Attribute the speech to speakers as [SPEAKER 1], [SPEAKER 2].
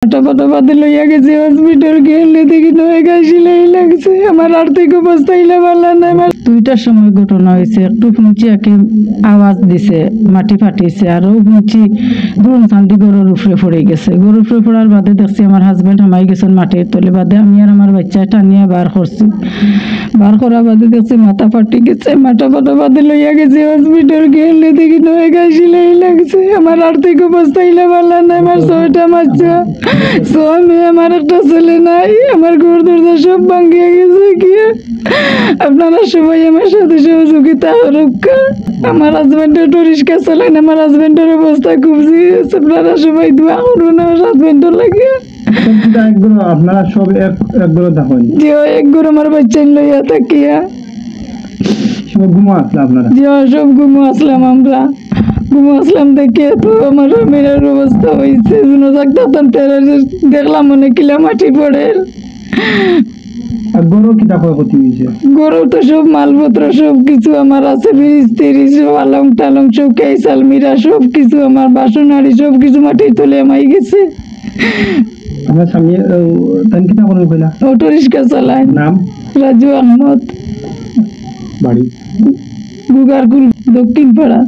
[SPEAKER 1] Photo বাদে লইয়া গেছে হসপিটাল গেলে দেখি নয় গাইছিলাই লাগছে আমার আর্থিক অবস্থা ইলা ভালো নাই। আমার 2টার সময় ঘটনা হয়েছে, একটু শুনছি একে আওয়াজ দিছে মাটি ফাটিছে, আরও শুনছি দুরুন চান্দি গরুর উপরে পড়ে গেছে। গরুর উপরে পড়ার বাদে দেখছি আমার হাজবেন্ড হামাই গেছেন মাটির তলে, বাদে আমি আর আমার বাচ্চা টানিয়া বার করছি। বার করার বাদে দেখছি মাথা ফাটি গেছে, মাথা ফাটা বাদে লইয়া গেছে হসপিটাল গেলে দেখি নয় গাইছিলাই লাগছে আমার আর্থিক অবস্থা ইলা ভালো নাই। আমার 6টা বাচ্চা, আমি আমার একটা ছেলে নাই, আমার ঘর দরজা সব ভাঙিয়ে গেছে গিয়ে। আপনারা সবাই আমার সাথে সহযোগিতা রক্ষা। আমার হাজবেন্ডের রিক্সা চালান, আমার হাজবেন্ডের অবস্থা খুব সিরিয়াস, আপনারা সবাই দোয়া করুন আমার হাজবেন্ডের লাগে।
[SPEAKER 2] আপনারা সব এক ঘরে থাকেন?
[SPEAKER 1] জি এক ঘর আমার বাচ্চা লইয়া থাকিয়া
[SPEAKER 2] সব ঘুমো আসলে আপনারা?
[SPEAKER 1] জি সব ঘুমো আসলাম, আমরা ঘুমো আসলাম দেখে তো আমার মেয়ের অবস্থা হয়েছে। দেখলাম অনেক কিলা মাটি পড়ে।
[SPEAKER 2] গরু কিতা ক্ষতি হয়েছে?
[SPEAKER 1] গরু তো সব মালপত্র সব কিছু আমার আছে, ফ্রিজ টিরিজ সব আলং টালং সব কেস আলমিরা সব কিছু আমার বাসন হাড়ি সব কিছু মাটির তলে আমাই গেছে।
[SPEAKER 2] আমার স্বামী তাই কিতা করেন কইলা?
[SPEAKER 1] অটো রিক্সা চালায়।
[SPEAKER 2] নাম?
[SPEAKER 1] রাজু আহমদ,
[SPEAKER 2] বাড়ি?
[SPEAKER 1] গুগারকুল দক্ষিণ পাড়া।